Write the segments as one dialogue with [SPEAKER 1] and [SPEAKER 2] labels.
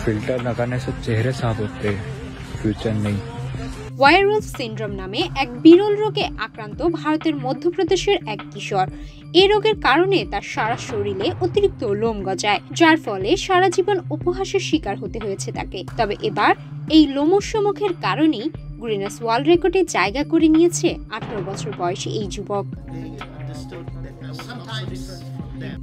[SPEAKER 1] Filter लगाने से चेहरे साफ होते हैं, फ्यूचर नहीं।
[SPEAKER 2] ওয়ারউলফ সিনড্রোম নামে এক বিরল রোগে আক্রান্ত ভারতের মধ্যপ্রদেশের এক কিশোর। এই রোগের কারণে তার সারা শরীরে অতিরিক্ত লোম গজায়, যার ফলে সারা জীবন উপহাসের শিকার হতে হয়েছে তাকে। তবে এবার এই লোমস্য মুখের কারণেই গিনেস ওয়ার্ল্ড রেকর্ডে জায়গা করে নিয়েছে 18 বছর বয়সী এই যুবক।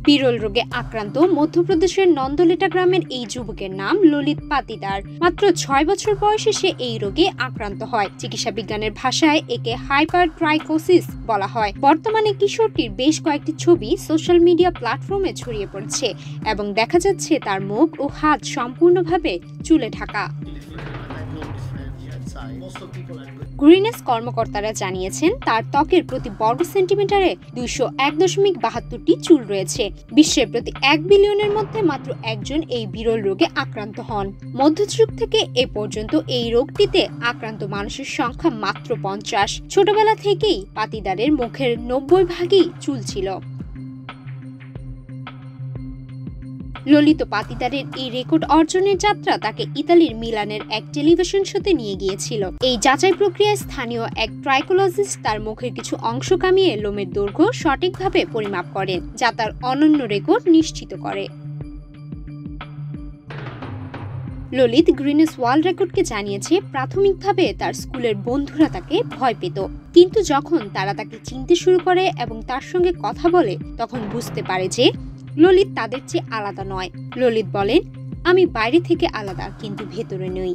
[SPEAKER 2] বিরল রোগে আক্রান্ত মধ্যপ্রদেশের নন্দলেটা গ্রামের এই যুবকের নাম ললিত পাতিদার। মাত্র 6 বছর বয়সে সে এই রোগে আক্রান্ত হয়। চিকিৎসা বিজ্ঞানের ভাষায় একে হাইপারট্রাইকোসিস বলা হয়। বর্তমানে কিশোরটির বেশ কয়েকটি ছবি সোশ্যাল মিডিয়া প্ল্যাটফর্মে ছড়িয়ে পড়ছে এবং দেখা যাচ্ছে তার মুখ ও হাত সম্পূর্ণভাবে চুলে ঢাকা। গ্রিনেস কর্মকর্তারা জানিয়েছেন তার ত্বকের প্রতি বর্গ সেন্টিমিটারে 201.72টি চুল রয়েছে। বিশ্বের প্রতি 1 বিলিয়নের মধ্যে মাত্র একজন এই বিরল রোগে আক্রান্ত হন। মধ্যযুগ থেকে এ পর্যন্ত এই রোগটিতে আক্রান্ত মানুষের সংখ্যা মাত্র 50। ছোটবেলা থেকেই পাতিদারের মুখের 90% চুল ছিল। ললিত পাতিদারের এই রেকর্ড অর্জনের যাত্রা তাকে ইতালির মিলানের এক টেলিভিশন শোতে নিয়ে গিয়েছিল। এই যাচাই প্রক্রিয়ায় স্থানীয় এক ট্রাইকোলজিস্ট তার মুখের কিছু অংশ কামিয়ে লোমের দৈর্ঘ্য সঠিকভাবে পরিমাপ করেন, যা তার অনন্য রেকর্ড নিশ্চিত করে। ললিত গিনেস ওয়ার্ল্ড রেকর্ডকে জানিয়েছে প্রাথমিকভাবে তার স্কুলের বন্ধুরা তাকে ভয় পেত, কিন্তু যখন তারা তাকে চিনতে শুরু করে এবং তার সঙ্গে কথা বলে তখন বুঝতে পারে যে ললিত তাদের চেয়ে আলাদা নয়। ললিত বলেন, আমি বাইরে থেকে আলাদা কিন্তু ভেতরে নই।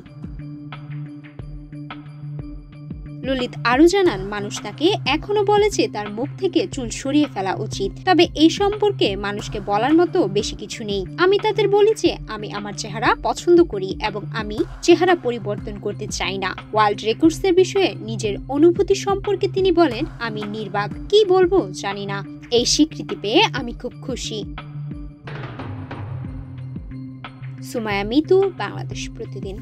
[SPEAKER 2] ললিত আরো জানান, মানুষ তাকে এখনো বলেছে তার মুখ থেকে চুল সরিয়ে ফেলা উচিত, তবে এই সম্পর্কে মানুষকে বলার মতো বেশি কিছু নেই। আমি তাদের বলি যে আমি আমার চেহারা পছন্দ করি এবং আমি চেহারা পরিবর্তন করতে চাই না। ওয়ার্ল্ড রেকর্ডসের বিষয়ে নিজের অনুভূতি সম্পর্কে তিনি বলেন, আমি নির্বাক, কি বলবো জানি না। এই স্বীকৃতি পেয়ে আমি খুব খুশি। সুমায়া মিতু, বাংলাদেশ প্রতিদিন।